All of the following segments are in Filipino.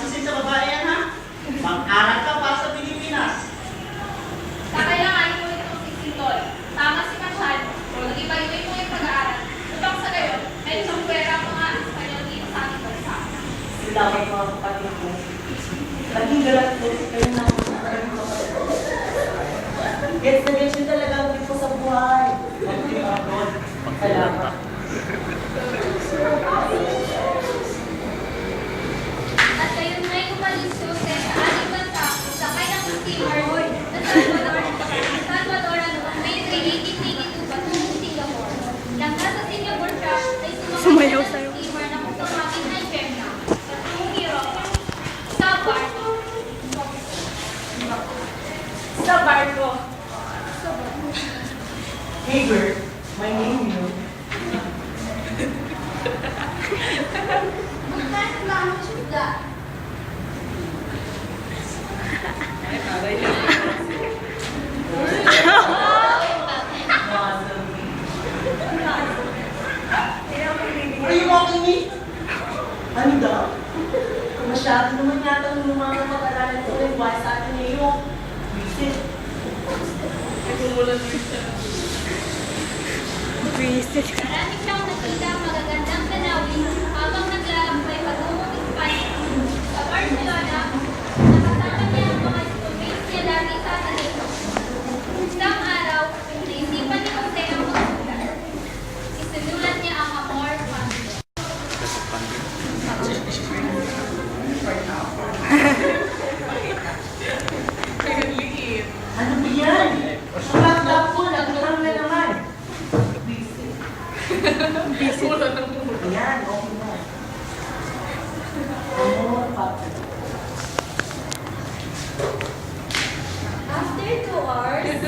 Masisid sa babae yan, ha? Mag-aral ka pa sa Pilipinas. Kakailangan mo itong sisintol. Tama si Machad. O nag-iba-ibay mo yung pag-aaral. Upang sa gayon, may isang pwera ang mga Espanyol dito sa ating bansa. Sila ko mga kapatid ko. Laging galat ko kayo na gets na gets yun talaga ang tipo sa buhay. Salamat. At gayon may umalis Jose sa ating bansa sakay ng steamer na Salvador noong May 3, 1882 patungong Singapore. Nang nasa Singapore siya, ay sumakay ng steamer na kung tawagin na Gemna. Patungong Europe, sa barko. Sa barko. Hey Bert, my name you. Magkano lang ang syuga? Are you mocking me? Ano daw? Masyado naman yata ng mga mag-aralan ko rin buhay sa atin ngayon. Visit. Marami siyang nakita ang magagandang tanawin habang naglalakbay patungong Espanya. Sa Barcelona, nakasama niya ang mga schoolmates niya lagi sa Ateneo. Isang araw, naisipan ni Jose ang magsulat. Isinulat niya ang Amor Fandi. Ano ba yan? Ang laptop ko, nagkakang na naman. Ayan, okay na. Amor, Papa. After 2 hours,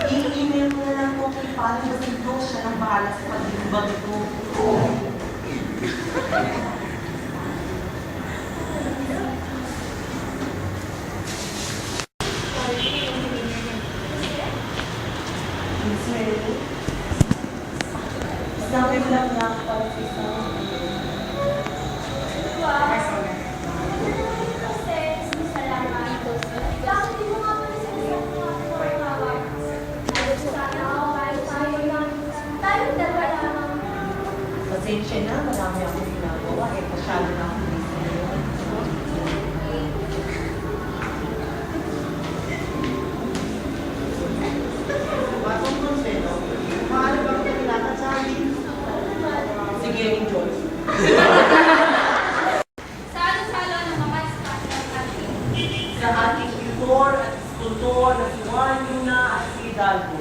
I-email mo na lang po kay Palo kasi doon siya nang bahala sa pag-ibag ito. Sabi mo lang na para sa isang pasensya na, marami akong ginagawa. Masyado na akong busy ngayon. Batong konselo, maaari ba kung kailangan sa amin? Sige, enjoy. salo-salo ng mga Espanyol at Sa ating tutor at skulptor na si Juan Luna at si Hidalgo.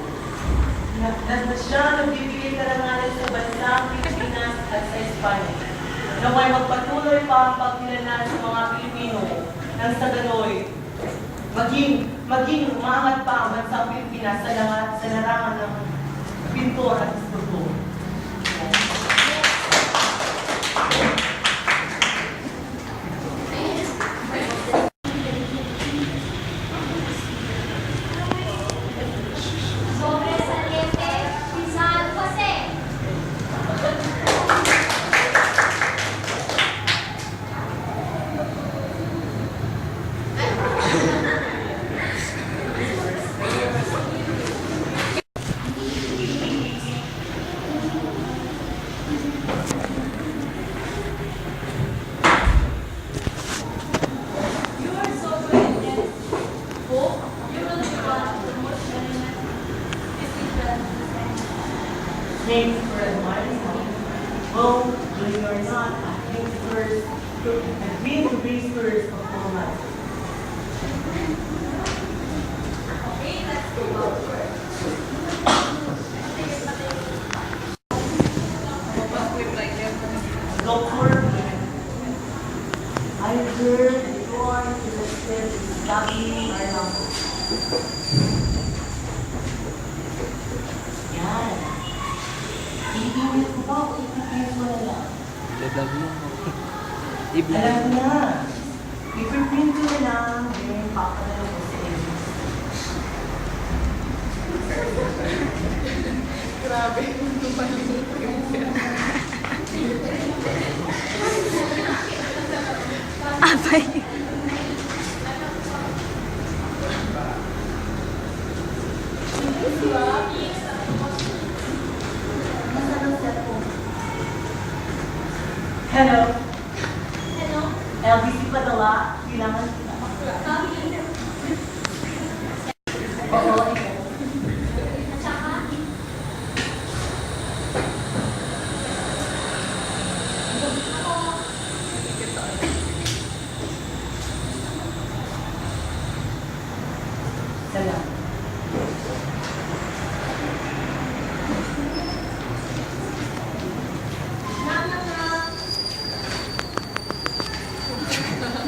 Na siya nagbibigay karangalan sa bansang Pilipinas at sa Espanya. Naway magpatuloy pa ang pagkilala sa mga Pilipino nang sa ganoy maging umangat pa ang bansang Pilipinas sa larangan ng pintor at skulptor. Sobresaliente, San Jose. You are so brilliant. Hope you will be one of the most brilliant physicians. Thanks for admiring me. Well, believe it or not, I've been to Whispers of all life. Okay, let's go outward. Doctor, I heard that you are interested in studying our language. Yan. I-email ko ba o i-email mo na lang? I-vlog mo. Alam ko na. I-print ko na lang, then papadala ko sa inyo. Grabe. Abay. Hello. Hello? LBC Padala. Kailangan kita. Oo, ikaw. At saka, Salamat.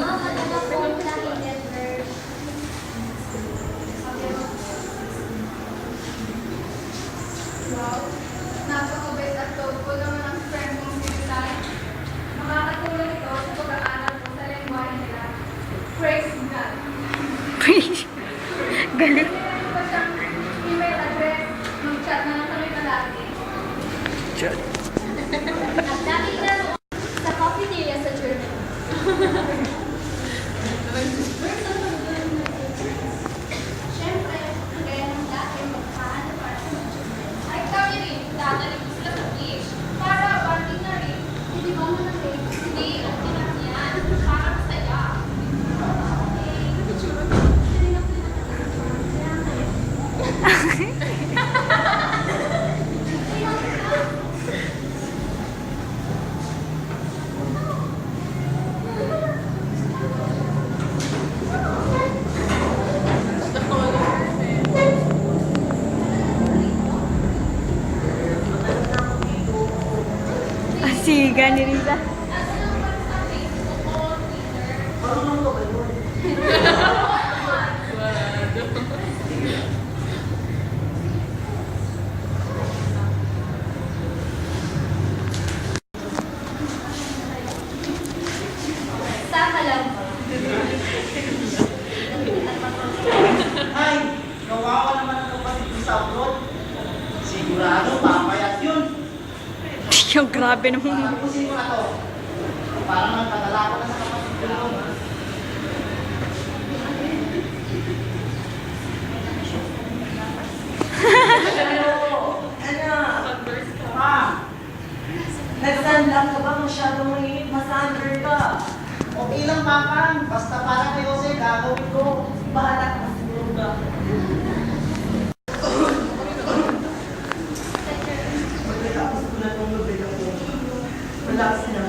Mama, po ang lagi never. Wow, napakabait at thoughtful naman ang friend mong si Sai. Makakatulong ito sa pag-aaral ko sa lengguwahe nila. Praise God. Galing. Meron pa siyang email address. Mag-chat na lang kami palagi. At lagi na sa cafeteria sa church. Siyempre, kaya nang dati magpaano para sa mga children. Ay, kami rin, dadalhin ko sila sa beach. Para bonding na rin. Hindi ba mo na rin? Hindi, ang tinak niyan. Para masaya. Asiga ni Riza. Marunong ka ba yun? Saka lang ba? Ay, kawawa naman ang kapatid ko sa abroad. Sigurado, papayat yun. Yung grabe naman. Tapusin mo na to. Para magpadala ko na sa kapatid ko. Anak, Ha? nagsanlang ka ba? Masyadong mainit. Masander ka. Okay lang, Pakang. Basta para kay Jose, gagawin ko. Bahala ka. Siguro ka. Pagkatapos ko na itong nobela ko, malapit na.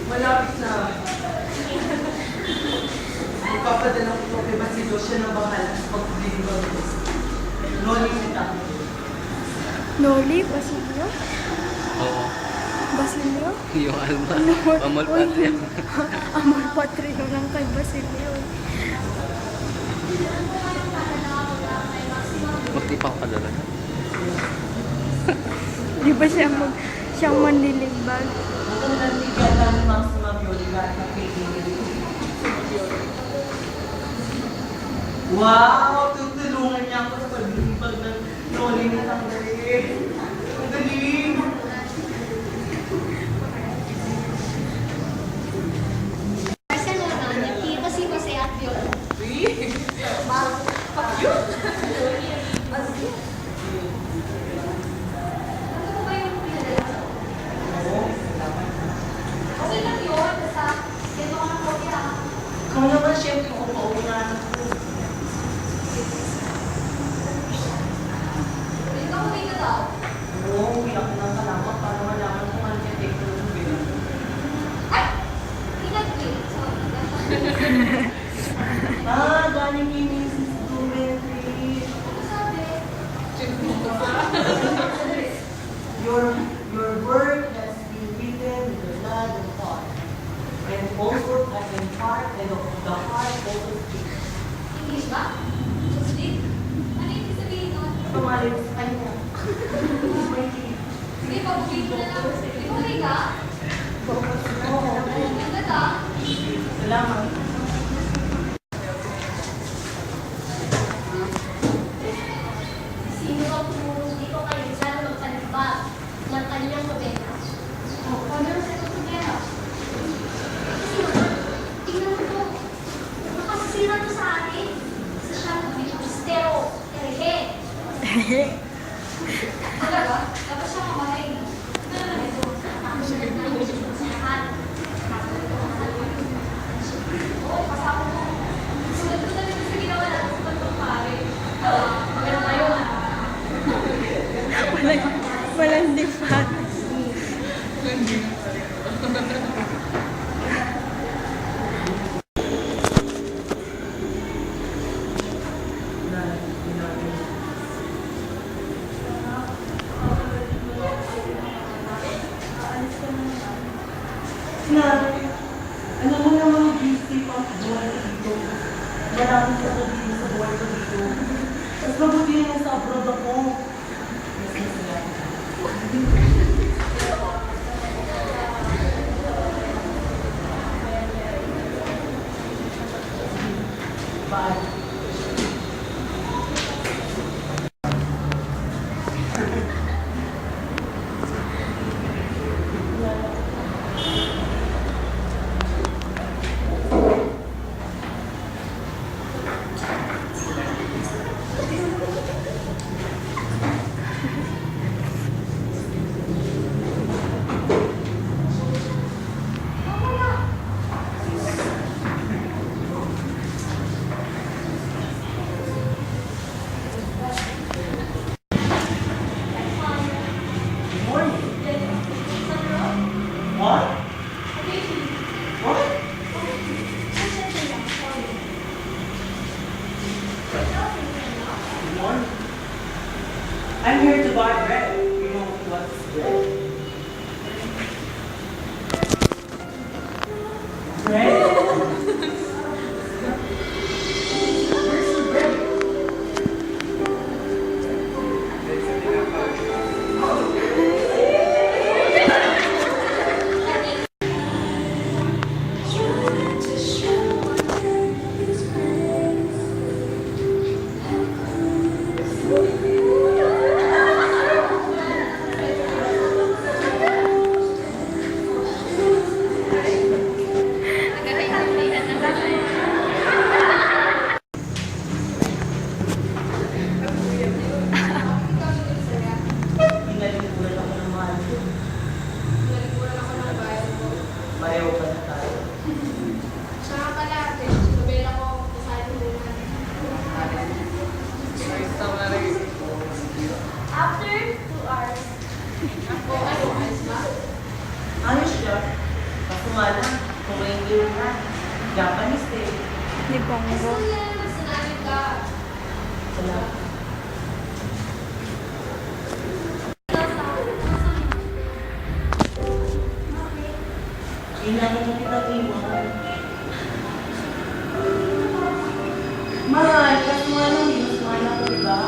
Malapit na. Ipapadala ko ito kay Basilio. Siya na bahala sa pag-deliver ko. No limit ako. Noli, Basilio? Oo. Basilio? Yung alma. Amal patria. Amor patrio ng kay Basilio. Bakit di pa ako kadala? Di ba siyang manlilimbag? Ang nandiyan lang ni Maxima Violiga at nakikinig. Wow! Tutulungan niya ako sa paglilipag ng no limit ang galing. Ang galing! Barcelona, nakita si Jose at Viola. Ano ba yung pinadala? Okay lang yun, basta dito ka ng kopya. Kung naman siyempre kung pauunahan ako. Dito ka uwi na daw. Oo, uwi ako ng kalamak para malaman kung ano yung technology. Ay! Pinag-wait. So, Ah, galing kay Mrs. Blumentritt. ano sabi? Your work has been written with the blood and heart. And also as in heart and of the heart also speaks. English ba? Muslim? Ano yung sabihin nun? Tumalay ko sa kanya. Sige, pag-uwi mo na lang. Di ba uwi ka? Oo. Ang ganda. Salamat. Sino ang tumulong dito kayo? Sana magpansin. niyang kabena. Ano sa ito problema? Tingnan mo to. Nakasira to sa atin. Sa siya ng Mistero. Erehe. Talaga? Dapat siya mamatay. Ito. Ako siya ng lahat. Oo, kasama mo. Sulat ko talaga sa ginawa natin sa bantong pare. Pero ngayon, Walang defense. Sinabi, alam mo naman busy pa ang buhay ko dito. Maraming sasabihin sa buhay ko dito. Mas mabuti na sa abroad ako. Mas masaya. Bye. What? What? Good morning. I'm here to buy bread. You know what's bread? Bread? Where's the bread? Pinalikuran ako ng mahal ko. Nalikuran ako ng bayan ko. Pareho pa na tayo. Tsaka pala, nobela ko kasali mo na. after 2 hours, Ako, ano, ayos ba? Ayos siya. Kaso nga lang, Korean na. Japanese eh. Ni Bongo. Sinabi ka. Salamat. Kailangan mo kitang iwan. Mahal, kaso nga lang, hindi mas mahal ako, diba?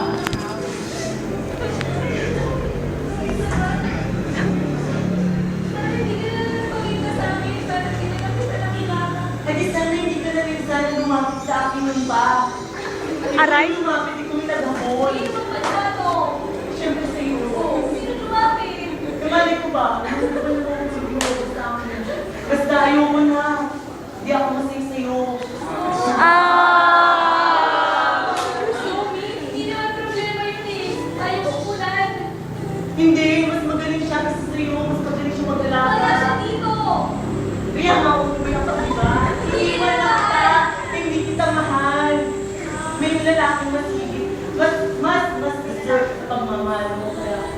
Eh di sana hindi ka na rin sana lumapit sa akin nun pa. Aray? Lumapit, ikaw yung nag-hapon. Siyempre sa iyo. Kamali ko ba? Ano ba naman siguro sa akin? Basta ayoko na. Hindi ako masaya sa'yo. Hindi, mas magaling siya kasi sa'yo. Mas magaling siya mag-alaga. Kaya nga, umuwi ako, diba? Iiwan lang kita. Hindi kita mahal. May lalaking mas higit. Mas deserve sa pagmamahal mo. Kaya